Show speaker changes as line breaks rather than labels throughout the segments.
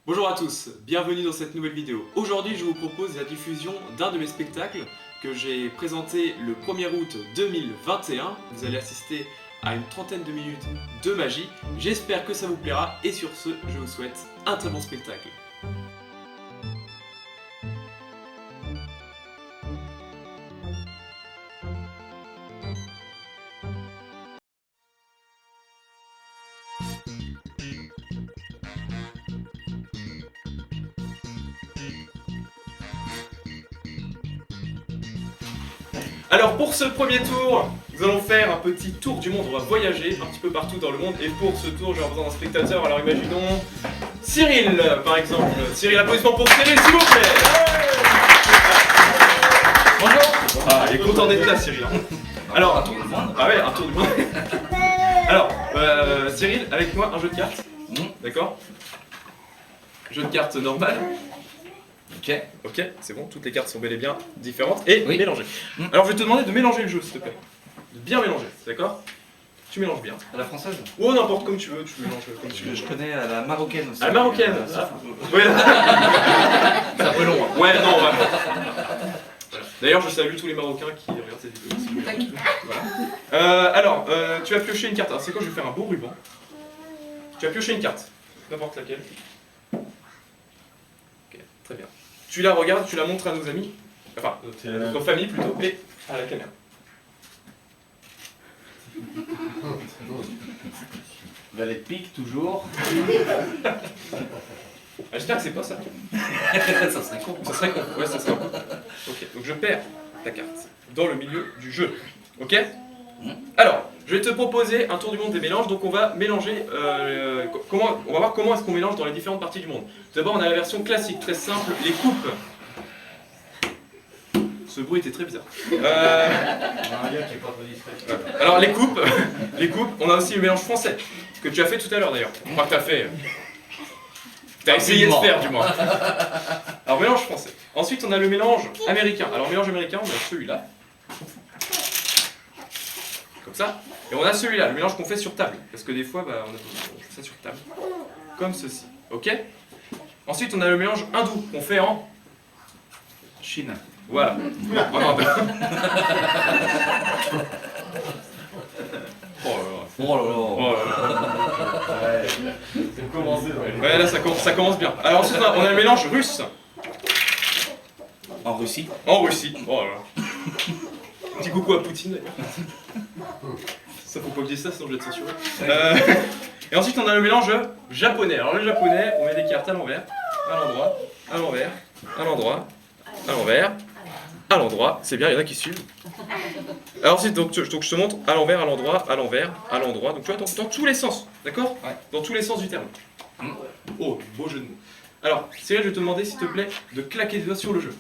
Bonjour à tous, bienvenue dans cette nouvelle vidéo. Aujourd'hui je vous propose la diffusion d'un de mes spectacles que j'ai présenté le 1er août 2021. Vous allez assister à une trentaine de minutes de magie. J'espère que ça vous plaira et sur ce, je vous souhaite un très bon spectacle. Alors pour ce premier tour, nous allons faire un petit tour du monde, on va voyager un petit peu partout dans le monde et pour ce tour j'ai besoin d'un spectateur, alors imaginons Cyril par exemple. Cyril, applaudissements pour Cyril s'il vous plaît. Bonjour. Ah, il est content d'être là Cyril. Alors, un tour du monde. Ah ouais, un tour du monde. Alors, Cyril, avec moi un jeu de cartes. D'accord. Jeu de cartes normal. Ok, c'est bon, toutes les cartes sont bel et bien différentes et mélangées. Alors je vais te demander de mélanger le jeu s'il te plaît. De bien mélanger, d'accord? Tu mélanges bien.
À la française?
Ou n'importe comme tu veux, tu mélanges comme tu veux.
Je connais à la marocaine aussi.
À la marocaine ouais. C'est un peu long. Hein. Ouais, non, voilà. D'ailleurs, je salue tous les Marocains qui regardent cette vidéo. Voilà. Alors, tu vas piocher une carte. Alors c'est quoi? Je vais faire un beau ruban. Tu vas piocher une carte. N'importe laquelle. Ok, très bien. Tu la regardes, tu la montres à nos amis, enfin, à notre famille plutôt, et à la caméra.
Valet de pique, toujours.
J'espère que c'est pas ça.
Ça serait con.
Ça serait con, ouais, ça serait con. Ok, donc je perds ta carte dans le milieu du jeu. Ok? Alors, je vais te proposer un tour du monde des mélanges, donc on va mélanger, on va voir comment est-ce qu'on mélange dans les différentes parties du monde. D'abord on a la version classique, très simple, les coupes. Ce bruit était très bizarre. Alors les coupes, on a aussi le mélange français, que tu as fait tout à l'heure d'ailleurs. Enfin que tu as fait, t'as essayé de faire du moins. Alors mélange français. Ensuite on a le mélange américain. Alors mélange américain, on a celui-là. Comme ça, et on a celui-là, le mélange qu'on fait sur table, parce que des fois, on fait ça sur table, comme ceci, ok? Ensuite, on a le mélange hindou, qu'on fait en
Chine.
Voilà. En Inde.
Oh là là.
C'est commencé. Ouais, là, ça commence bien. Alors ensuite, on a le mélange russe.
En Russie.
En Russie. Oh là là. Petit coucou à Poutine d'ailleurs. Ça faut pas oublier ça, sinon je vais être censuré. Et ensuite on a le mélange japonais. Alors le japonais, on met des cartes à l'envers, à l'endroit, à l'envers, à l'endroit, à l'envers, à l'endroit. C'est bien, il y en a qui suivent. Alors ensuite, donc je te montre à l'envers, à l'endroit, à l'envers, à l'endroit. Donc tu vois, dans tous les sens, d'accord? Ouais. Dans tous les sens du terme. Oh, beau jeu de mots. Alors, Cyril, je vais te demander s'il te plaît de claquer des doigts sur le jeu.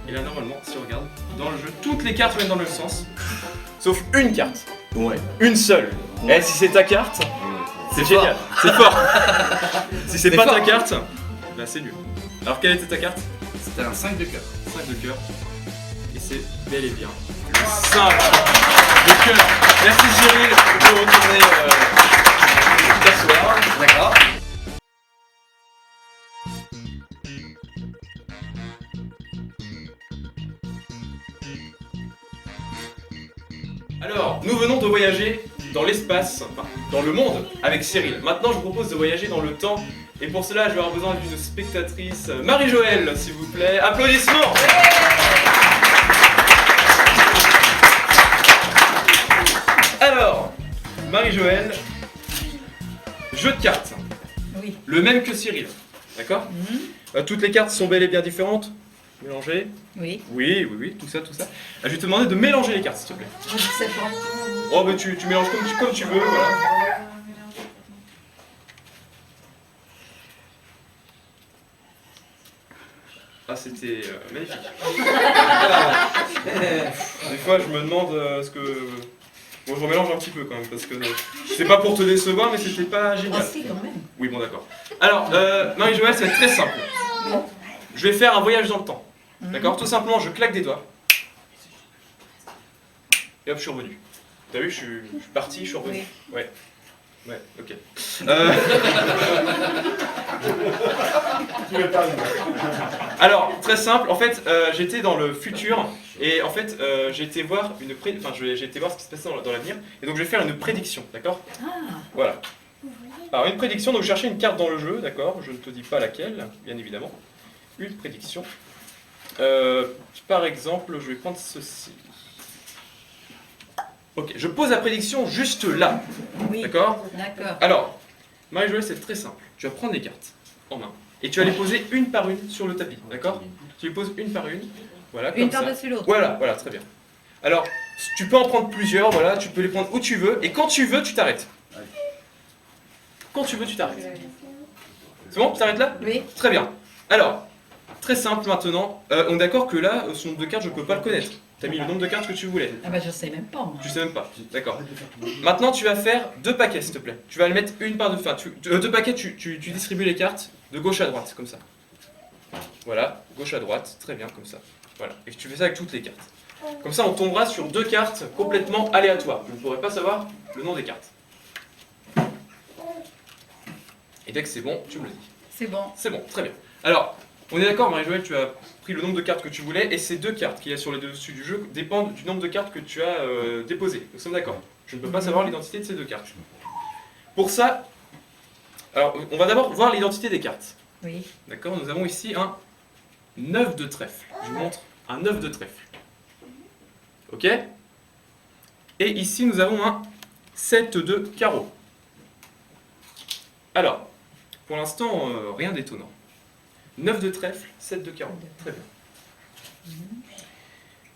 Et là, normalement, si on regarde, dans le jeu, toutes les cartes viennent dans le même sens, sauf une carte.
Ouais.
Une seule.
Ouais.
Et si c'est ta carte, c'est génial. C'est fort. Si c'est pas ta carte, bah c'est nul. Alors, quelle était ta carte?
C'était un 5 de cœur.
5 de cœur. Et c'est bel et bien le 5 de cœur. Merci Cyril. Je peux retourner t'asseoir.
D'accord.
Alors, nous venons de voyager dans l'espace, enfin, dans le monde, avec Cyril. Maintenant, je vous propose de voyager dans le temps. Et pour cela, je vais avoir besoin d'une spectatrice, Marie-Joëlle, s'il vous plaît. Applaudissements! Alors, Marie-Joëlle, jeu de cartes.
Oui.
Le même que Cyril, d'accord? Toutes les cartes sont bel et bien différentes. Mélangées.
Oui.
Oui, tout ça. Je vais te demander de mélanger les cartes, s'il te plaît.
Je sais pas.
Oh, bah tu mélanges comme tu veux, voilà. Ah, c'était magnifique. Des fois, je me demande ce que... Bon, je remélange un petit peu quand même, parce que c'est pas pour te décevoir, mais c'était pas génial.
Ah si, quand même.
Oui, bon, d'accord. Alors, Marie-Joëlle, ça va être très simple. Je vais faire un voyage dans le temps. D'accord? Tout simplement, je claque des doigts. Et hop, je suis revenu. T'as vu, je suis parti, je suis revenu.
Oui.
Ouais. Ouais, ok.
Tu veux pas,
Alors, très simple, en fait, j'étais dans le futur et en fait, j'ai été voir j'ai été voir ce qui se passait dans l'avenir et donc je vais faire une prédiction, d'accord? Voilà. Alors, une prédiction, donc je cherchais une carte dans le jeu, d'accord? Je ne te dis pas laquelle, bien évidemment. Une prédiction. Par exemple, je vais prendre ceci. Ok, je pose la prédiction juste là,
Oui.
d'accord?
D'accord.
Alors, Marie-Joëlle, c'est très simple. Tu vas prendre les cartes en main et tu vas les poser une par une sur le tapis, d'accord? Tu les poses une par une, voilà, comme
Une
ça.
par-dessus l'autre.
Voilà, voilà, très bien. Alors, tu peux en prendre plusieurs, voilà, tu peux les prendre où tu veux, et quand tu veux, tu t'arrêtes. Quand tu veux, tu t'arrêtes. C'est bon, tu t'arrêtes là?
Oui.
Très bien. Alors, très simple maintenant, on est d'accord que là, ce nombre de cartes, je ne peux pas le connaître. Tu as mis le nombre de cartes que tu voulais.
Ah bah je sais même pas moi.
Tu sais même pas, d'accord. Maintenant, tu vas faire 2 paquets, s'il te plaît. Tu vas le mettre une par deux. Enfin, 2 paquets, tu distribues les cartes de gauche à droite, comme ça. Voilà, gauche à droite, très bien, comme ça. Voilà, et tu fais ça avec toutes les cartes. Comme ça, on tombera sur 2 cartes complètement aléatoires. Je ne pourrai pas savoir le nom des cartes. Et dès que c'est bon, tu me le dis.
C'est bon.
C'est bon, très bien. Alors, on est d'accord, Marie-Joëlle, tu as pris le nombre de cartes que tu voulais, et ces 2 cartes qu'il y a sur les dessus du jeu dépendent du nombre de cartes que tu as déposées. Nous sommes d'accord. Je ne peux pas savoir l'identité de ces 2 cartes. Pour ça, alors, on va d'abord voir l'identité des cartes.
Oui.
D'accord, nous avons ici un 9 de trèfle. Je vous montre un 9 de trèfle. Ok? Et ici, nous avons un 7 de carreau. Alors, pour l'instant, rien d'étonnant. 9 de trèfle, 7 de carreau. Très bien.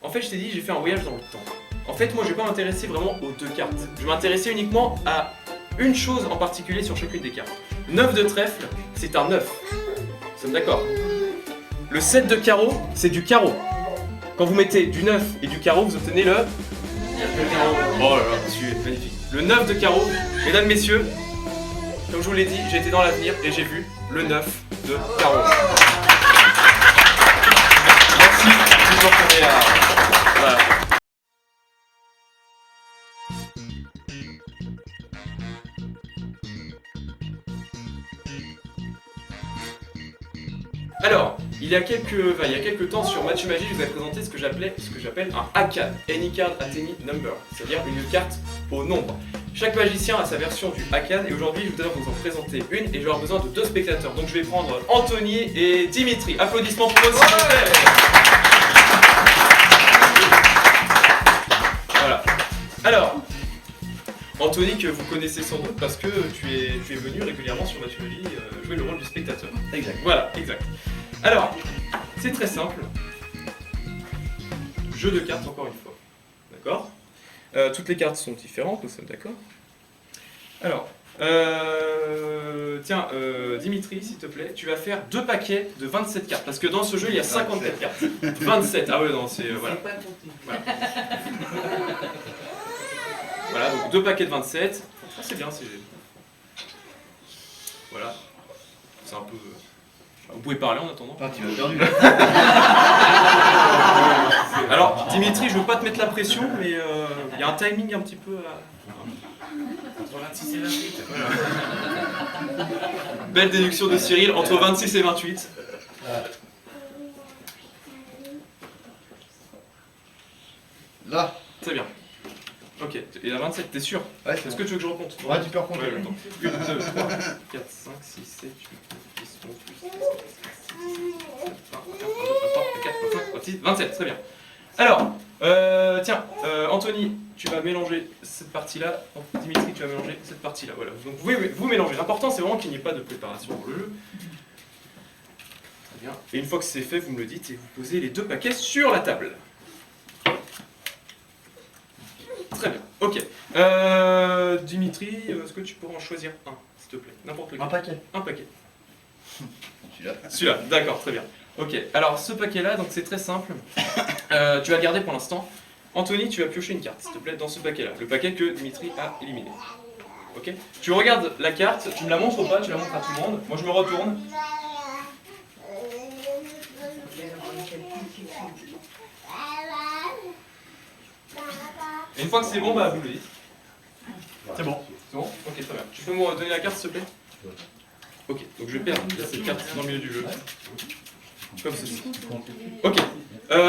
En fait, je t'ai dit, j'ai fait un voyage dans le temps. En fait, moi, je ne vais pas m'intéresser vraiment aux 2 cartes. Je vais m'intéresser uniquement à une chose en particulier sur chacune des cartes. 9 de trèfle, c'est un 9. Nous sommes d'accord. Le 7 de carreau, c'est du carreau. Quand vous mettez du 9 et du carreau, vous obtenez le... Oh là là, c'est magnifique. Le 9 de carreau, mesdames, messieurs, comme je vous l'ai dit, j'ai été dans l'avenir et j'ai vu le 9 de carreau. Merci, je vous reconnais à... Voilà. Alors, il y a quelques temps sur Mathieu Magie, je vous ai présenté ce que j'appelle un ACAD, Any Card at Any Number, c'est-à-dire une carte au nombre. Chaque magicien a sa version du ACAD et aujourd'hui je voudrais vous en présenter une et je vais avoir besoin de 2 spectateurs. Donc je vais prendre Anthony et Dimitri. Applaudissements pour eux s'il vous plaît. Voilà. Alors, Anthony que vous connaissez sans doute parce que tu es venu régulièrement sur Mathieu Magie jouer le rôle du spectateur.
Exact.
Voilà, exact. Alors, c'est très simple. Jeu de cartes encore une fois. D'accord? Toutes les cartes sont différentes, nous sommes d'accord? Alors, tiens, Dimitri, s'il te plaît, tu vas faire 2 paquets de 27 cartes. Parce que dans ce jeu, il y a 54 cartes. 27, ah ouais, non, c'est... voilà. Voilà. Voilà, donc 2 paquets de 27. Ah, c'est bien, c'est... Voilà. C'est un peu... Vous pouvez parler en attendant.
Ah, tu m'as perdu.
Alors, Dimitri, je veux pas te mettre la pression, mais il y a un timing un petit peu à...
Entre 26 et 28.
Voilà. Belle déduction de Cyril, entre 26 et 28.
Là.
C'est bien. Ok, et la 27, t'es sûr?
Ouais,
Est-ce que tu veux que je recompte?
Ouais, tu peux recompter.
Ouais, attends. 1, 2, 3, 4, 5, 6, 7, 8, 9, 10, 11, 12, 13, 14, 15, 16, 17, 18, 19, 20, 21, 22, 23, 24, 25, 26, 27, très bien. Alors, tiens, Anthony, tu vas mélanger cette partie-là. Dimitri, tu vas mélanger cette partie-là. Voilà. Donc vous mélangez. L'important, c'est vraiment qu'il n'y ait pas de préparation dans le jeu. Très bien. Et une fois que c'est fait, vous me le dites et vous posez les 2 paquets sur la table. Très bien, ok. Dimitri, est-ce que tu pourrais en choisir un, s'il te plaît? N'importe lequel.
Un paquet.
Un paquet.
Celui-là.
Celui-là, d'accord, très bien. Ok, alors ce paquet-là, donc c'est très simple. Tu vas le garder pour l'instant. Anthony, tu vas piocher une carte, s'il te plaît, dans ce paquet-là. Le paquet que Dimitri a éliminé. Ok? Tu regardes la carte, tu me la montres pas, tu la montres à tout le monde. Moi je me retourne. Et une fois que c'est bon, bah vous le dites.
C'est bon.
C'est bon? Ok, très bien. Tu peux me donner la carte s'il te plaît? Ok, donc je perds cette carte dans le milieu du jeu. Comme ceci. Ok.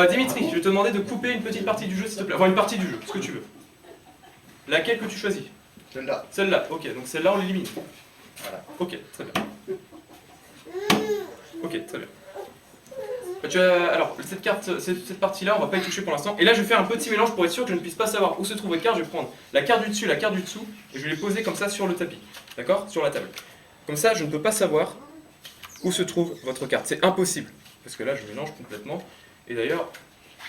Dimitri, je vais te demander de couper une petite partie du jeu s'il te plaît. Enfin une partie du jeu, ce que tu veux. Laquelle que tu choisis?
Celle-là.
Celle-là, ok, donc celle-là on l'élimine.
Voilà.
Ok, très bien. Ok, très bien. Alors, cette carte, cette partie-là, on va pas y toucher pour l'instant. Et là, je vais faire un petit mélange pour être sûr que je ne puisse pas savoir où se trouve votre carte. Je vais prendre la carte du dessus, la carte du dessous, et je vais les poser comme ça sur le tapis. D'accord? Sur la table. Comme ça, je ne peux pas savoir où se trouve votre carte. C'est impossible. Parce que là, je mélange complètement. Et d'ailleurs,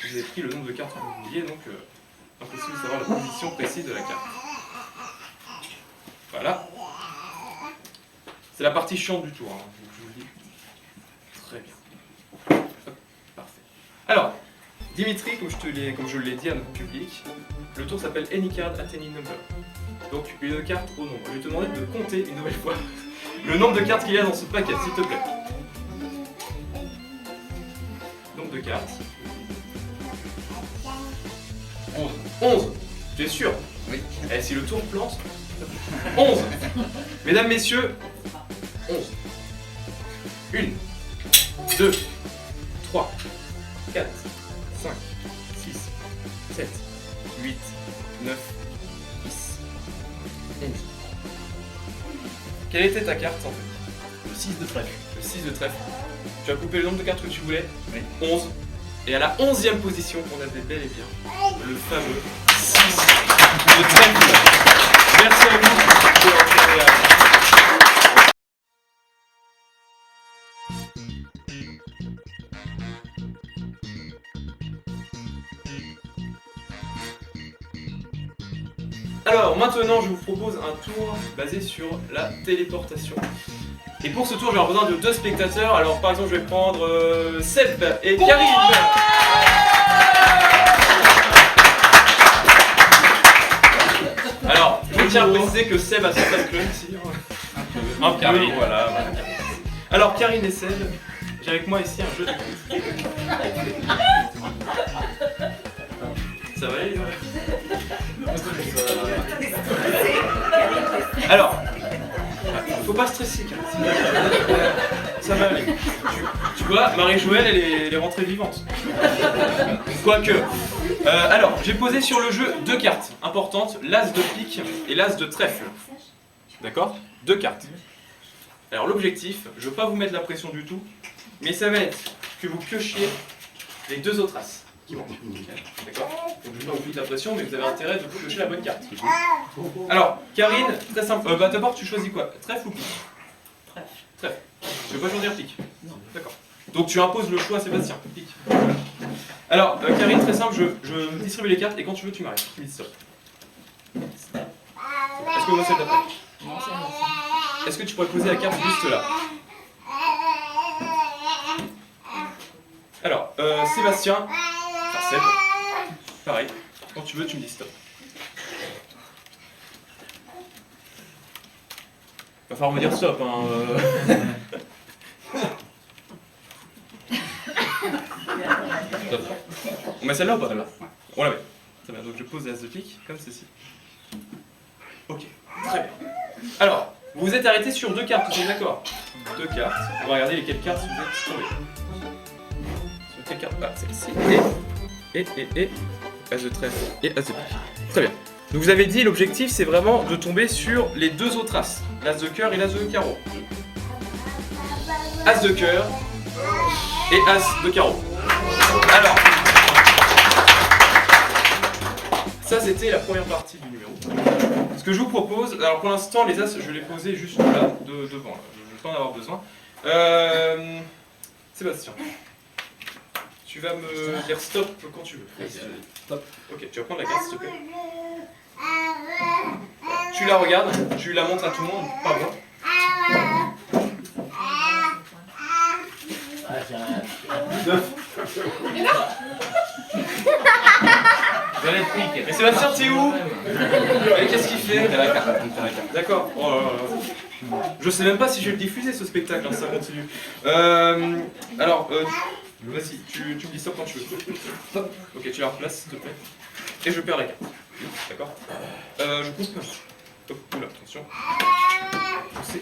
je vous ai pris le nombre de cartes que vous vouliez, donc impossible de savoir la position précise de la carte. Voilà. C'est la partie chiante du tour, hein, je vous le dis. Très bien. Hop, parfait. Alors, Dimitri, comme je l'ai dit à notre public, le tour s'appelle Any Card at Any Number. Donc une carte au nombre. Je vais te demander de compter une nouvelle fois le nombre de cartes qu'il y a dans ce paquet, s'il te plaît. Nombre de cartes. 11. 11. Tu es sûr?
Oui.
Et si le tour plante 11. Mesdames, messieurs, 11. 1, 2, 3, 4, 5, 6, 7, 8, 9, 10, 11. Quelle était ta carte en fait?
Le 6 de trèfle.
Le 6 de trèfle. Tu as coupé le nombre de cartes que tu voulais?
Oui.
11. Et à la 11e position, on avait bel et bien le fameux 6 de trèfle. Merci à vous pour votre réaction. Alors maintenant je vous propose un tour basé sur la téléportation. Et pour ce tour je vais avoir besoin de 2 spectateurs. Alors par exemple je vais prendre Seb et Karine. Alors je tiens à préciser que Seb a son fan club ici. Un peu, voilà. Alors Karine et Seb, j'ai avec moi ici un jeu de quiz. Ça va aller? Alors, faut pas stresser, Karine. Ça va aller. Tu vois, Marie-Joëlle, elle est rentrée vivante. Quoique. Alors, j'ai posé sur le jeu 2 cartes importantes, l'as de pique et l'as de trèfle. D'accord? 2 cartes. Alors l'objectif, je ne veux pas vous mettre la pression du tout, mais ça va être que vous piochiez les 2 autres as qui manquent. D'accord? Donc je ne vais pas vous mettre la pression, mais vous avez intérêt de piocher la bonne carte. Alors, Karine, très simple. D'abord, tu choisis quoi? Trèfle ou pique?
Trèfle.
Trèfle. Tu veux pas choisir pique?
Non.
D'accord. Donc tu imposes le choix à Sébastien. Pique. Alors, Karine, très simple, je distribue les cartes et quand tu veux, tu m'arrêtes. Tu me dis stop. Est-ce que vous êtes d'accord?
Non, c'est bon.
Est-ce que tu pourrais poser la carte juste là? Alors, Sébastien, enfin Seb, pareil, quand tu veux, tu me dis stop. Va falloir me dire stop, hein. Stop. On met celle-là ou pas celle-là? On la met. Très bien, donc je pose l'as de pique, comme ceci. Ok, très bien. Alors, vous vous êtes arrêté sur 2 cartes, vous êtes d'accord? 2 cartes. On va regarder lesquelles cartes vous êtes tombés. Sur quelle carte? Ah, celle-ci. Et. As de trèfle et As de pique. Très bien. Donc vous avez dit, l'objectif c'est vraiment de tomber sur les 2 autres as. L'as de cœur et l'as de carreau. As de cœur et As de carreau. Alors. Ça c'était la première partie du numéro. Ce que je vous propose, alors pour l'instant les as je les posais juste là, devant, là. Je vais pas en avoir besoin. Sébastien, tu vas me dire stop quand tu veux.
Stop.
Ok, tu vas prendre la carte s'il te plaît. Tu la regardes, tu la montres à tout le monde, pas moi. Mais Sébastien, t'es où? Mais qu'est-ce qu'il fait? D'accord. Oh là là. Je sais même pas si je vais le diffuser ce spectacle, hein, ça continue. Alors, vas-y, tu me dis stop quand tu veux. Stop. Ok, tu la replaces s'il te plaît. Et je perds la carte. D'accord? Je coupe. Hop, oula, attention.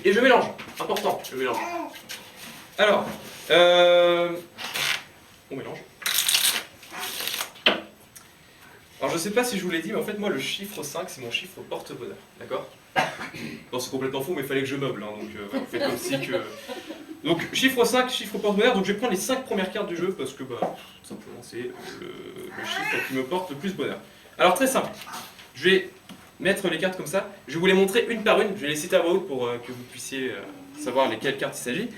Et je mélange. Important, je mélange. Alors, on mélange. Alors je sais pas si je vous l'ai dit, mais en fait moi le chiffre 5 c'est mon chiffre porte-bonheur, d'accord? Non c'est complètement faux mais il fallait que je meuble, hein, donc voilà, vous faites comme si que... Donc chiffre 5, chiffre porte-bonheur, donc je vais prendre les 5 premières cartes du jeu parce que bah, tout simplement c'est le chiffre qui me porte le plus bonheur. Alors très simple, je vais mettre les cartes comme ça, je vais vous les montrer une par une, je vais les citer à voix haute pour que vous puissiez savoir lesquelles cartes il s'agit.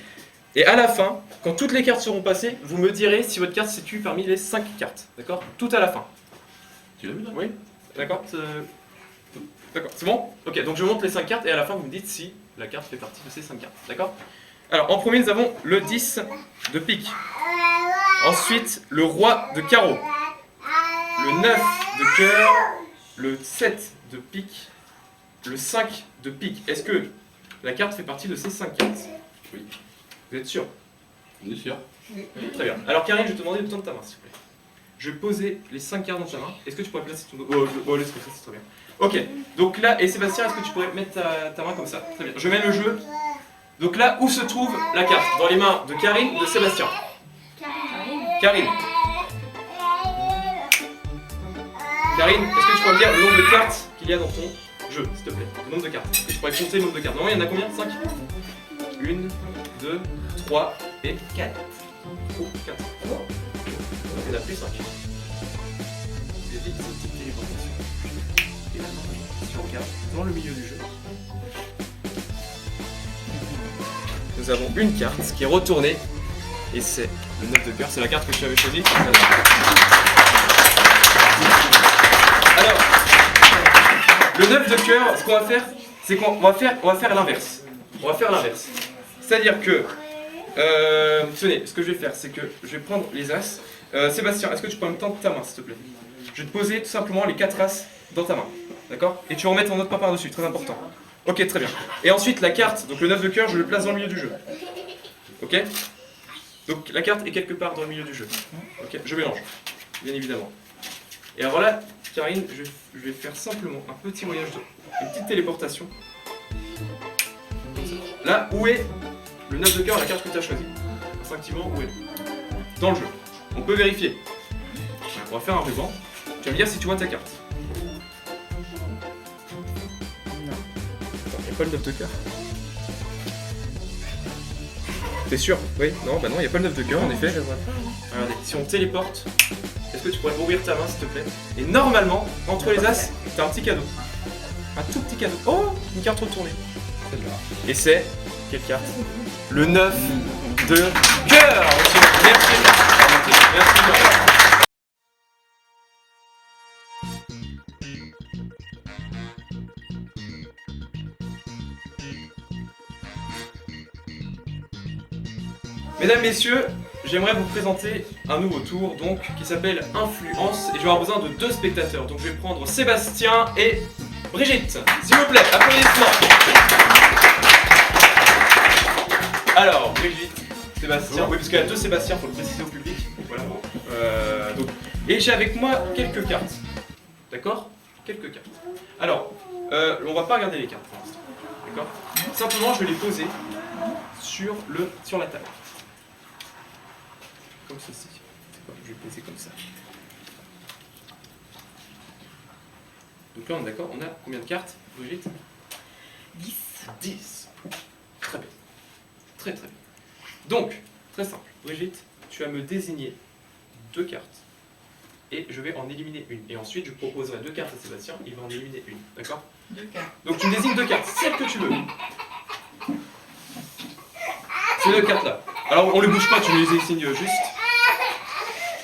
Et à la fin, quand toutes les cartes seront passées, vous me direz si votre carte se situe parmi les 5 cartes, d'accord? Tout à la fin.
Tu l'as vu là?
Oui, d'accord. D'accord, c'est bon? Ok, donc je montre les 5 cartes et à la fin vous me dites si la carte fait partie de ces 5 cartes, d'accord? Alors en premier nous avons le 10 de pique. Ensuite le roi de carreau. Le 9 de cœur. Le 7 de pique. Le 5 de pique. Est-ce que la carte fait partie de ces 5 cartes?
Oui.
Vous êtes sûr?
On est sûr.
Très bien. Alors Karine, je vais te demander le temps de ta main s'il te plaît. Je vais poser les 5 cartes dans ta main. Est-ce que tu pourrais placer ton... Oh, laisse comme ça, c'est très bien. Ok, donc là, et Sébastien, est-ce que tu pourrais mettre ta main comme ça? Très bien. Je mets le jeu. Donc là, où se trouve la carte? Dans les mains de Karine ou de Sébastien? Karine. Karine, est-ce que tu pourrais me dire le nombre de cartes qu'il y a dans ton jeu, s'il te plaît? Le nombre de cartes. Est-ce que je pourrais compter le nombre de cartes? Non, il y en a combien? 5? 1, 2, 3 et 4. Oh, 4. Il y en a plus 5. J'ai dit une petite téléportation. Et maintenant, si on regarde dans le milieu du jeu, nous avons une carte qui est retournée. Et c'est le 9 de cœur, c'est la carte que tu avais choisie. Alors, le 9 de cœur, ce qu'on va faire, c'est qu'on va faire l'inverse. On va faire l'inverse. C'est-à-dire que, tenez, ce que je vais faire, c'est que je vais prendre les as. Sébastien, est-ce que tu peux me tendre ta main, s'il te plaît? Je vais te poser tout simplement les 4 as dans ta main. D'accord? Et tu vas en mettre un autre pas par-dessus, très important. Ok, très bien. Et ensuite, la carte, donc le 9 de cœur, je le place dans le milieu du jeu. Ok? Donc la carte est quelque part dans le milieu du jeu. Ok, je mélange, bien évidemment. Et alors là, Karine, je vais faire simplement un petit voyage, une petite téléportation. Comme ça. Là, où est le 9 de cœur, la carte que tu as choisie? Instinctivement, où est? Dans le jeu. On peut vérifier. On va faire un ruban. Tu vas me dire si tu vois ta carte. Non. Il n'y a pas le 9 de cœur. T'es sûr? Oui? Non, bah non, il n'y a pas le 9 de cœur en effet. Regardez, si on téléporte, est-ce que tu pourrais ouvrir ta main s'il te plaît? Et normalement, entre les as, t'as un petit cadeau. Un tout petit cadeau. Oh! Une carte retournée. Celle-là. Et c'est... Quelle carte? Le 9 de cœur! Merci. Merci. Mesdames, messieurs, j'aimerais vous présenter un nouveau tour donc qui s'appelle Influence et je vais avoir besoin de 2 spectateurs. Donc je vais prendre Sébastien et Brigitte. S'il vous plaît, applaudissements. Alors, Brigitte, Sébastien, oui parce qu'il y a 2 Sébastien, il faut le préciser au public. Voilà. Et j'ai avec moi quelques cartes. D'accord? Quelques cartes. Alors, on va pas regarder les cartes pour l'instant. D'accord? Simplement, je vais les poser sur la table. Comme ceci. Je vais poser comme ça. Donc là, on est d'accord. On a combien de cartes, Brigitte?
10.
10. Très bien. Très très bien. Donc, très simple. Brigitte, tu vas me désigner 2 cartes. Et je vais en éliminer une. Et ensuite, je proposerai 2 cartes à Sébastien. Il va en éliminer une. D'accord?
2 cartes.
Donc tu me désignes 2 cartes. Celle que tu veux. Ces 2 cartes-là. Alors, on les bouge pas. Tu me les désignes juste.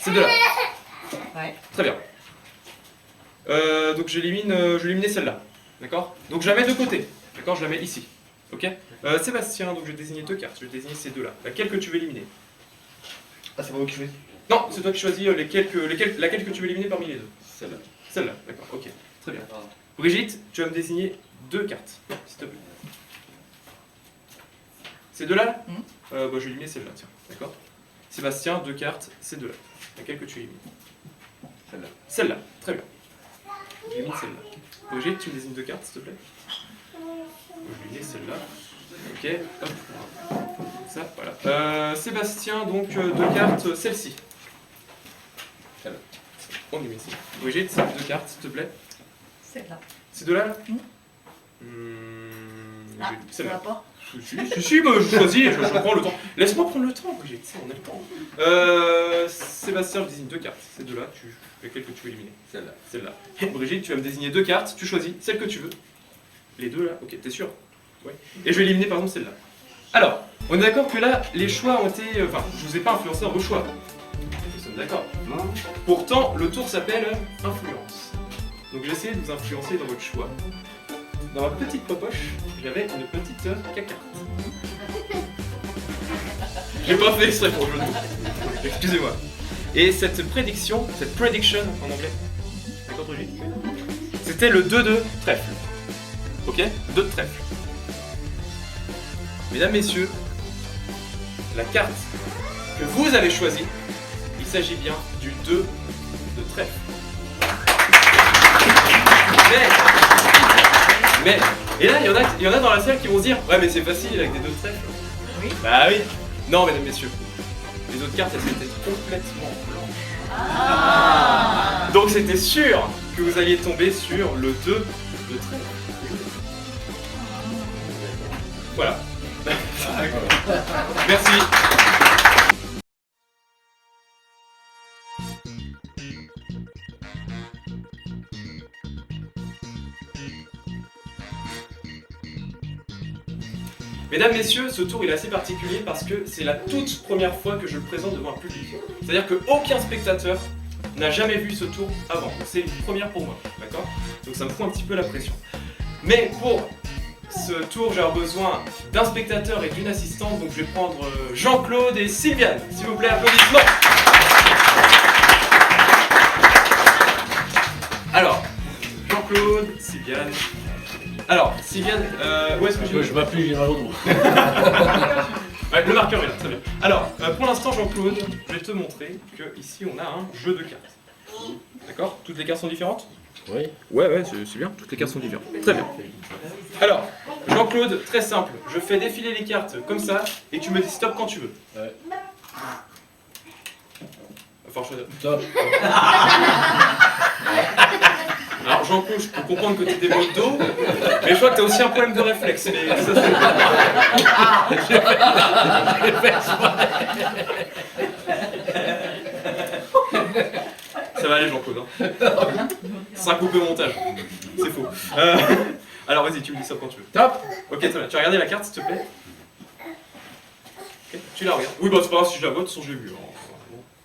Ces 2-là.
Ouais.
Très bien. Donc je vais éliminer celle-là. D'accord? Donc je la mets de côté. D'accord? Je la mets ici. Ok? Sébastien, donc je vais désigner 2 cartes. Je vais désigner ces 2-là. Laquelle que tu veux éliminer?
Ah, c'est pas moi qui choisis?
Non, c'est toi qui choisis laquelle que tu veux éliminer parmi les 2.
Celle-là.
Celle-là, d'accord, ok. Très bien. Brigitte, tu vas me désigner 2 cartes, s'il te plaît. Ces 2-là? Je vais éliminer celle-là, tiens. D'accord? Sébastien, 2 cartes, ces 2-là. Laquelle que tu élimines?
Celle-là.
Celle-là, très bien. J'élimine celle-là. Brigitte, tu me désignes 2 cartes, s'il te plaît. je lui ai celle-là. Ok, hop. Ça, voilà. Sébastien, donc, deux cartes, celle-ci. On lui met ici. Brigitte, deux cartes, s'il te plaît.
Celle-là.
Ces deux-là, là
Ah, ça va
celle-là.
pas.
Si, bah, je choisis, je prends le temps. Laisse-moi prendre le temps, Brigitte, ça, on a le temps. Sébastien, je désigne deux cartes. Ces deux-là, tu fais quelle que tu veux éliminer.
Celle-là.
Celle-là. Brigitte, tu vas me désigner deux cartes, tu choisis celle que tu veux. Les deux là, ok, t'es sûr? Oui. Et je vais éliminer par exemple celle-là. Alors, on est d'accord que là, les choix ont été. Enfin, je vous ai pas influencé dans vos choix. Nous sommes d'accord.
Non.
Pourtant, le tour s'appelle influence. Donc j'ai essayé de vous influencer dans votre choix. Dans ma petite poche, j'avais une petite cacarte. J'ai pas fait exprès pour le jeu de mots. Excusez-moi. Et cette prediction en anglais, d'accord Brigitte? C'était le 2 de trèfle. Ok? 2 de trèfle. Mesdames, messieurs, la carte que vous avez choisie, il s'agit bien du 2 de trèfle. Mais, et là, il y en a dans la salle qui vont se dire, ouais mais c'est facile avec des 2 de trèfle.
Oui.
Bah oui. Non, mesdames, messieurs, les autres cartes, elles étaient complètement blanches.
Ah.
Donc c'était sûr que vous alliez tomber sur le 2 de trèfle. Voilà. Merci. Mesdames, messieurs, ce tour il est assez particulier parce que c'est la toute première fois que je le présente devant un public. C'est-à-dire qu'aucun spectateur n'a jamais vu ce tour avant. C'est une première pour moi, d'accord? Donc ça me fout un petit peu la pression. Mais pour ce tour, j'ai besoin d'un spectateur et d'une assistante, donc je vais prendre Jean-Claude et Sylviane. S'il vous plaît, applaudissements. Alors, Jean-Claude, Sylviane. Alors, Sylviane, où est-ce que
Je m'appuie Giraldo.
Ouais, le marqueur est là, très bien. Alors, pour l'instant, Jean-Claude, je vais te montrer que ici on a un jeu de cartes. D'accord? Toutes les cartes sont différentes?
Oui.
Ouais, c'est bien, toutes les cartes sont différentes. Très bien. Alors, Jean-Claude, très simple, je fais défiler les cartes comme ça et tu me dis stop quand tu veux.
Ouais.
Enfin, choisir.
Top.
Alors, Jean-Claude, je peux comprendre que tu es des mots de dos, mais je crois que tu as aussi un problème de réflexe. Mais ça, ça va aller, Jean-Claude. Hein. Ça sera coupé au montage. C'est faux. Alors, vas-y, tu me dis ça quand tu veux.
Top.
Ok, très bien. Tu as regardé la carte, s'il te plaît? Ok, tu la regardes. Oui, bah c'est pas grave si je la vois, de toute façon, j'ai vu. Hein.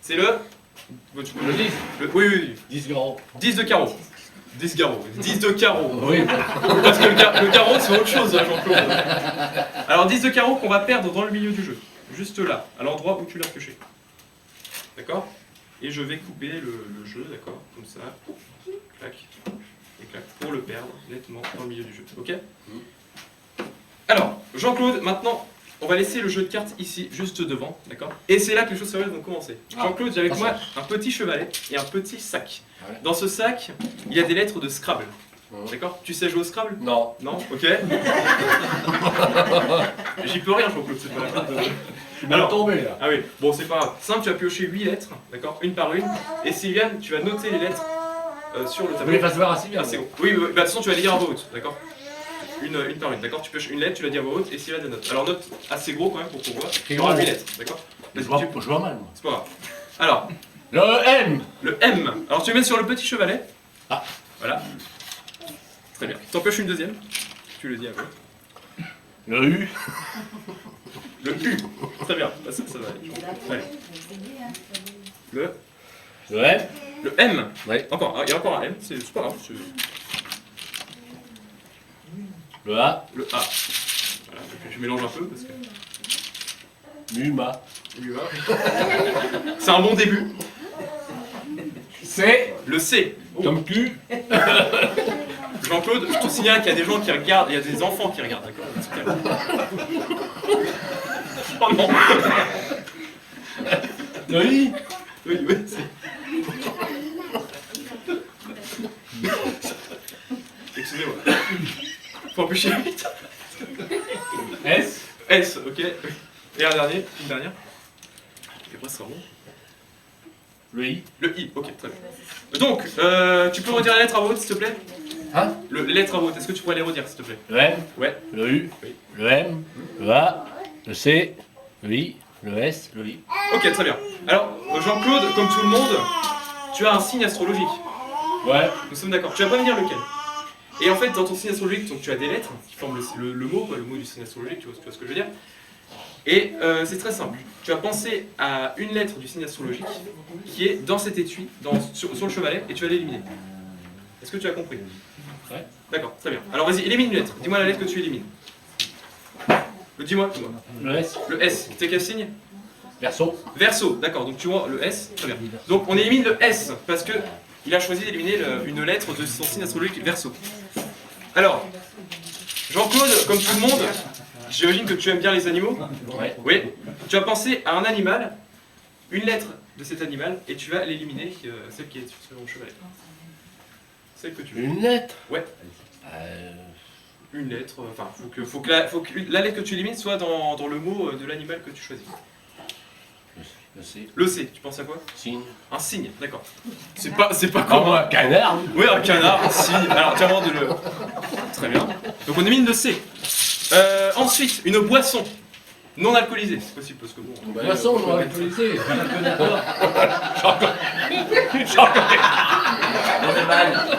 C'est le...
Le 10.
Oui.
10 grands.
10 de carreau. 10 carreaux. 10 de carreau.
Oui.
Parce que le carreau, c'est autre chose, hein, Jean-Claude. Alors, 10 de carreau qu'on va perdre dans le milieu du jeu. Juste là, à l'endroit où tu l'as pioché. D'accord? Et je vais couper le jeu, d'accord? Comme ça. Clac. Et clac. Pour le perdre nettement dans le milieu du jeu. Ok? Alors, Jean-Claude, maintenant, on va laisser le jeu de cartes ici, juste devant, d'accord? Et c'est là que les choses sérieuses vont commencer. Jean-Claude, j'ai avec moi un petit chevalet et un petit sac.
Ouais.
Dans ce sac, il y a des lettres de Scrabble.
Ouais.
D'accord? Tu sais jouer au Scrabble?
Non.
Non? Ok. J'y peux rien, Jean-Claude, c'est pas la peine de...
Je suis mal tombé là.
Ah oui, bon, c'est pas grave. Simple, tu vas piocher 8 lettres, d'accord? Une par une. Et Sylviane, tu vas noter les lettres sur le
Vous
tableau.
voulez pas se voir assez bien?
Ah, c'est bon. Oui, bah, de toute façon, tu vas les dire à voix haute, d'accord? Une par une, d'accord? Tu pioches une lettre, tu la dis à voix haute, et Sylviane la note. Alors, note assez gros quand même pour qu'on voit.
Très
Il y aura
gros.
8 lettres, d'accord?
Je vois mal moi.
C'est pas grave. Alors,
Le M.
le M. Alors, tu le mets sur le petit chevalet.
Ah.
Voilà. Très bien. T'en pioches une deuxième. Tu le dis à voix haute.
Le U.
Le U. Très bien. Bah, ça va aller. Allez.
Le M.
Le M.
Oui.
Encore, il y a encore un M, c'est pas grave.
Le A.
Le A. Voilà, je mélange un peu parce que.
Muma.
C'est un bon début.
C.
Le C.
Comme Q.
Jean-Claude, je te signale qu'il y a des gens qui regardent, il y a des enfants qui regardent, d'accord? Oh non.
Le I.
Oui, c'est. Excusez-moi. Faut empêcher vite. S, ok. Et un dernier, une dernière. Et après, ce sera bon.
Le I.
Le I, ok, très bien. Donc, tu peux redire la lettre à voix haute, s'il te plaît?
Hein?
Les lettres à voix haute, est-ce que tu pourrais les redire, s'il te plaît?
Le M.
Ouais.
Le U.
Oui.
Le M. Le A. Le C. Le I. Le S. Le I.
Ok, très bien. Alors, Jean-Claude, comme tout le monde, tu as un signe astrologique.
Ouais.
Nous sommes d'accord. Tu vas pas me dire lequel. Et en fait, dans ton signe astrologique, donc, tu as des lettres qui forment le mot, quoi, le mot du signe astrologique, tu vois ce que je veux dire. Et c'est très simple. Tu vas penser à une lettre du signe astrologique qui est dans cet étui, sur le chevalet, et tu vas l'éliminer. Est-ce que tu as compris?
Ouais.
D'accord, très bien. Alors vas-y, élimine une lettre. Dis-moi la lettre que tu élimines. Dis-moi.
Le S.
Le S. T'es quel signe?
Verseau.
Verseau. D'accord, donc tu vois le S. Très bien. Donc on élimine le S parce que il a choisi d'éliminer une lettre de son signe astrologique Verseau. Alors, Jean-Claude, comme tout le monde, j'imagine que tu aimes bien les animaux.
Ouais.
Oui. Tu vas penser à un animal, une lettre de cet animal, et tu vas l'éliminer, celle qui est sur ton chevalet. Celle que tu veux.
Une lettre.
Ouais. Une lettre, enfin, faut que la lettre que tu élimines soit dans le mot de l'animal que tu choisis.
Le C.
Le C, tu penses à quoi?
Signe.
Un signe, d'accord. C'est pas
Comme
comment.
un canard.
Oui, un canard, un signe. Alors, tiens, avant de le. Très bien. Donc, on élimine le C. Ensuite, une boisson non alcoolisée, c'est possible parce que bon.
Boisson, on va l'utiliser.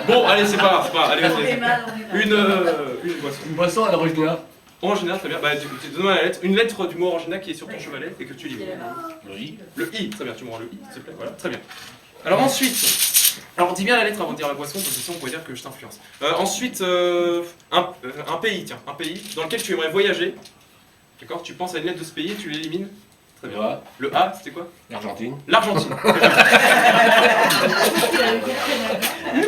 Bon, allez, c'est pas grave, c'est pas grave. Allez,
On est
vas-y.
mal, on est mal.
Une boisson.
Une boisson à l'original.
Orangina, très bien. Bah, donne-moi la lettre. Une lettre du mot orangina qui est sur ton chevalet et que tu élimines.
Le I.
Le I, très bien, tu me rends le I, s'il te plaît, voilà, très bien. Alors ensuite, alors dis bien la lettre avant de dire la boisson, parce que sinon on pourrait dire que je t'influence. Ensuite, un pays, tiens, un pays dans lequel tu aimerais voyager. D'accord? Tu penses à une lettre de ce pays et tu l'élimines. Très bien.
Le A.
Le A, c'était quoi?
L'Argentine.
L'Argentine.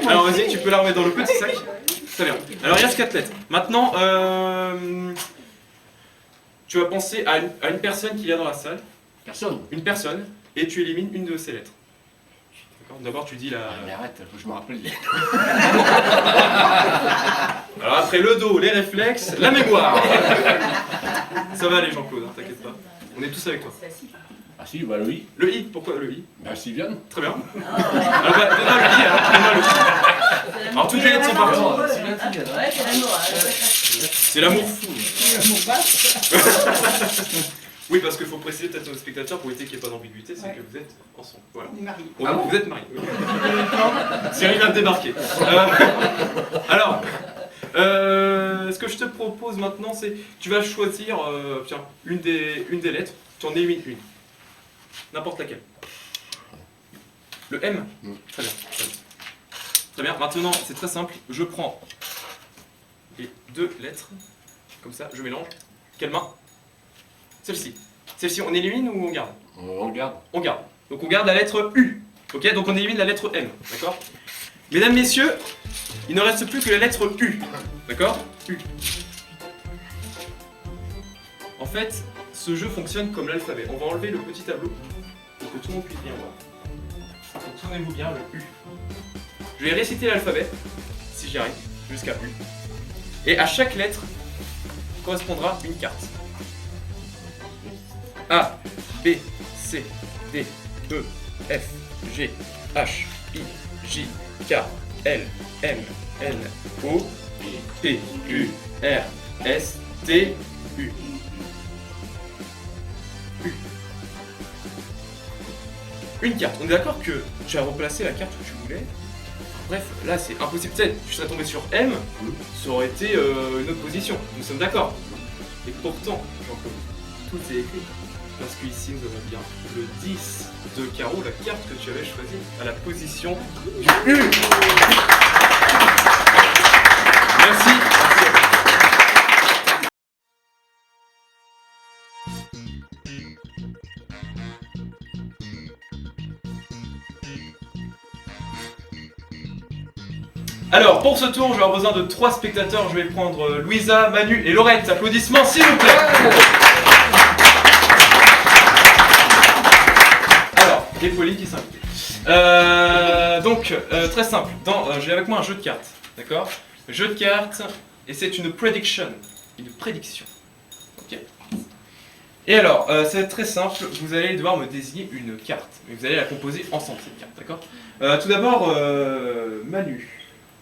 Alors vas-y, tu peux la remettre dans le petit sac. Très bien. Alors il reste 4 lettres. Maintenant, tu vas penser à une personne qui est dans la salle.
Personne.
Une personne, et tu élimines une de ces lettres. D'accord? D'abord tu dis la...
Ah, mais arrête, faut que je me rappelle.
Alors après le dos, les réflexes, la mémoire. Ça va aller Jean-Claude, hein, t'inquiète pas. On est tous avec toi.
Ah si, bah le I.
Le I, pourquoi le I?
Bah Sylviane.
Très bien. Alors bah, donne-moi le I alors, donne-moi le I. Alors toutes les lettres sont parties.
Ouais, c'est l'amour.
C'est l'amour fou. Oui, parce qu'il faut préciser peut-être aux spectateurs pour éviter qu'il n'y ait pas d'ambiguïté, c'est que vous êtes ensemble. Voilà.
On est mariés.
Vous êtes mariés. Oui. Cyril vient de débarquer. Alors, ce que je te propose maintenant, c'est tu vas choisir tiens, une des lettres, tu en élimines une. N'importe laquelle. Le M. Très bien. Très bien. Maintenant, c'est très simple. Je prends les 2 lettres, comme ça, je mélange. Quelle main? Celle-ci. Celle-ci, on élimine ou on garde?
On regarde.
On garde. Donc on garde la lettre U. Ok? Donc on élimine la lettre M. D'accord? Mesdames, messieurs, il ne reste plus que la lettre U. D'accord? U. En fait, ce jeu fonctionne comme l'alphabet. On va enlever le petit tableau pour que tout le monde puisse bien voir. Donc tournez-vous bien le U. Je vais réciter l'alphabet, si j'y arrive, jusqu'à U. Et à chaque lettre correspondra une carte. A, B, C, D, E, F, G, H, I, J, K, L, M, N, O, P, Q, R, S, T, U. Une carte. On est d'accord que tu as replacé la carte que tu voulais. Bref, là c'est impossible. Peut-être tu serais tombé sur M, ça aurait été une autre position. Nous sommes d'accord. Et pourtant, Jean-Claude, tout est écrit. Parce qu'ici nous avons bien le 10 de carreau, la carte que tu avais choisie à la position du U. Merci. Alors, pour ce tour, je vais avoir besoin de 3 spectateurs. Je vais prendre Louisa, Manu et Laurette. Applaudissements, s'il vous plaît. Alors, et Pauline qui s'invite. Donc, très simple. J'ai avec moi un jeu de cartes. D'accord? Jeu de cartes, et c'est une prediction. Une prédiction. Ok? Et alors, ça va être très simple, vous allez devoir me désigner une carte. Mais vous allez la composer ensemble, cette carte, d'accord? Tout d'abord, Manu.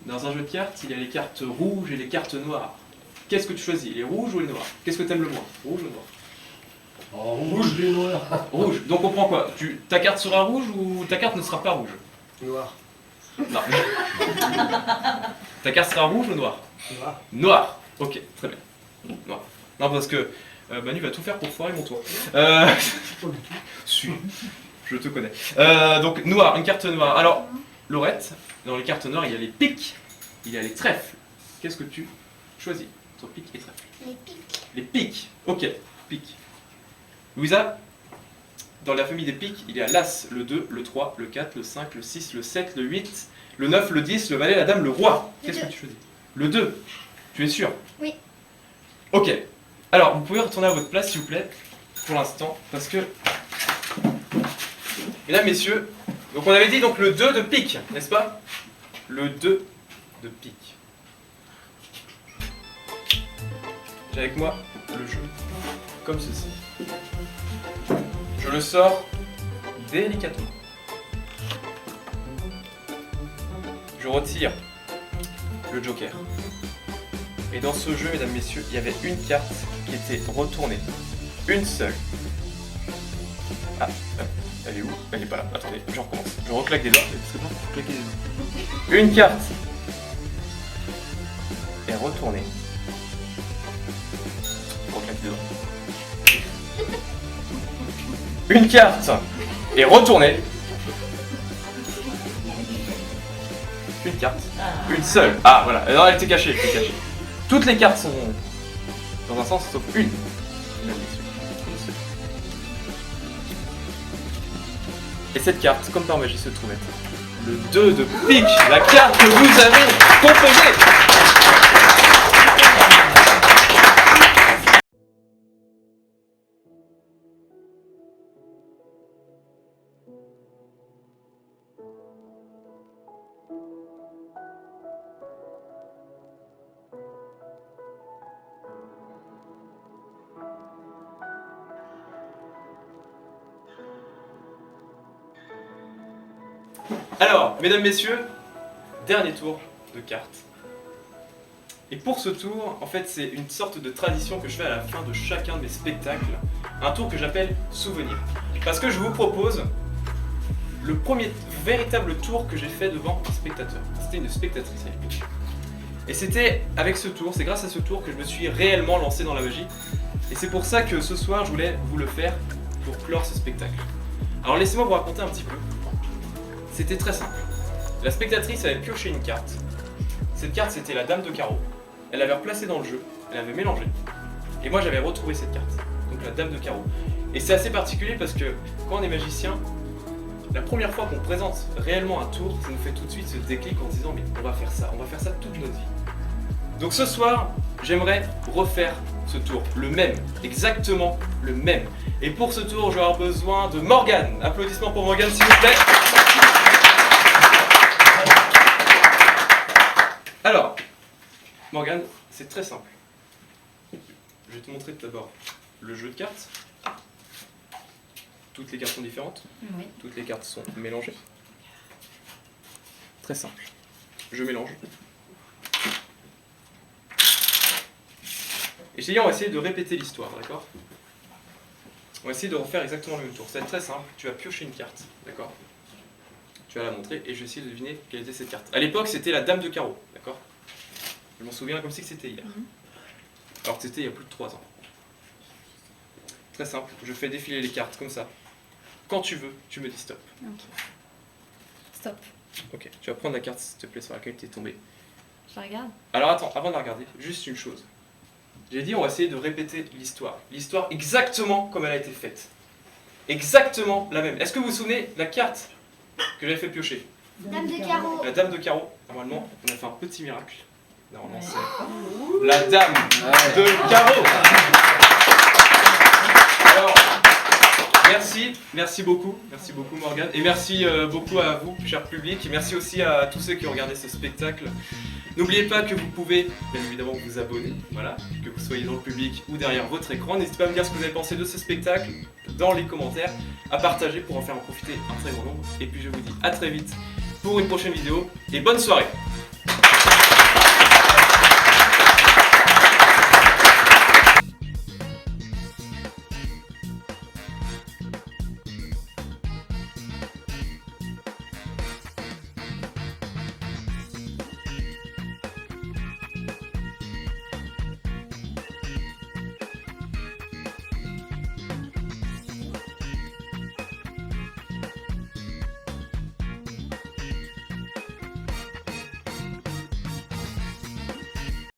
Dans un jeu de cartes, il y a les cartes rouges et les cartes noires. Qu'est-ce que tu choisis, les rouges ou les noirs? Qu'est-ce que tu aimes le moins? Rouge ou noir?
En rouge, les noirs.
Rouge. Donc on prend quoi? Ta carte sera rouge ou ta carte ne sera pas rouge?
Noir.
Non. Ta carte sera rouge ou noire?
Noir.
Noir. Ok, très bien. Noir. Non, parce que Manu va tout faire pour foirer mon tour.
Pas du tout.
Si, je te connais. Donc noir, une carte noire. Alors, Laurette, dans les cartes noires, il y a les piques, il y a les trèfles. Qu'est-ce que tu choisis entre pique et trèfle?
Les pics.
Les piques. Ok, piques. Louisa, dans la famille des piques, il y a l'As, le 2, le 3, le 4, le 5, le 6, le 7, le 8, le 9, le 10, le valet, la dame, le roi.
Le
Qu'est-ce que
2.
tu choisis? Le 2. Tu es sûr?
Oui.
Ok. Alors, vous pouvez retourner à votre place, s'il vous plaît, pour l'instant, parce que... Mesdames, messieurs, donc on avait dit donc le 2 de pique, n'est-ce pas? Le 2 de pique. J'ai avec moi le jeu comme ceci. Je le sors délicatement. Je retire le joker. Et dans ce jeu, mesdames, messieurs, il y avait une carte qui était retournée. Une seule. Ah, elle est où? Elle est pas là. Attendez, je recommence. Je reclaque des doigts. C'est bon, claquer des doigts. Une carte est retournée. Je reclaque des doigts. Une carte est retournée. Une carte. Une seule. Ah voilà. Non, elle était cachée, elle était cachée. Toutes les cartes sont dans un sens sauf une. Mesdames, messieurs. Une seule. Et cette carte, comme par magie, se trouve être le 2 de pique, la carte que vous avez composée. Alors, mesdames, messieurs, dernier tour de cartes. Et pour ce tour, en fait, c'est une sorte de tradition que je fais à la fin de chacun de mes spectacles. Un tour que j'appelle souvenir. Parce que je vous propose le premier véritable tour que j'ai fait devant un spectateur. C'était une spectatrice à l'époque. Et c'était avec ce tour, c'est grâce à ce tour que je me suis réellement lancé dans la magie. Et c'est pour ça que ce soir, je voulais vous le faire pour clore ce spectacle. Alors laissez-moi vous raconter un petit peu. C'était très simple. La spectatrice avait pioché une carte. Cette carte, c'était la dame de carreau. Elle l'avait replacée dans le jeu, elle avait mélangé. Et moi, j'avais retrouvé cette carte, donc la dame de carreau. Et c'est assez particulier parce que quand on est magicien, la première fois qu'on présente réellement un tour, ça nous fait tout de suite ce déclic en disant mais on va faire ça toute notre vie. Donc ce soir, j'aimerais refaire ce tour, le même, exactement le même. Et pour ce tour, je vais avoir besoin de Morgane. Applaudissements pour Morgane, s'il vous plaît. Alors, Morgane, c'est très simple. Je vais te montrer tout d'abord le jeu de cartes. Toutes les cartes sont différentes.
Oui.
Toutes les cartes sont mélangées. Très simple. Je mélange. Et j'ai dit, on va essayer de répéter l'histoire, d'accord? On va essayer de refaire exactement le même tour. Ça va être très simple. Tu vas piocher une carte, d'accord? Tu vas la montrer et je vais essayer de deviner quelle était cette carte. À l'époque, c'était la dame de carreau, d'accord? Je m'en souviens comme si c'était hier. Alors que c'était il y a plus de 3 ans. Très simple. Je fais défiler les cartes comme ça. Quand tu veux, tu me dis stop.
Ok. Stop.
Ok, tu vas prendre la carte, s'il te plaît, sur laquelle tu es tombé.
Je la regarde.
Alors attends, avant de la regarder, juste une chose. J'ai dit, on va essayer de répéter l'histoire. L'histoire exactement comme elle a été faite. Exactement la même. Est-ce que vous vous souvenez de la carte que j'avais fait piocher?
Dame de carreau.
La dame de carreau. Normalement, on a fait un petit miracle. Normalement, c'est la dame de carreau. Alors, merci beaucoup Morgane. Et merci beaucoup à vous, cher public. Et merci aussi à tous ceux qui ont regardé ce spectacle. N'oubliez pas que vous pouvez bien évidemment vous abonner, voilà, que vous soyez dans le public ou derrière votre écran. N'hésitez pas à me dire ce que vous avez pensé de ce spectacle dans les commentaires, à partager pour en faire en profiter un très grand nombre. Et puis je vous dis à très vite pour une prochaine vidéo et bonne soirée.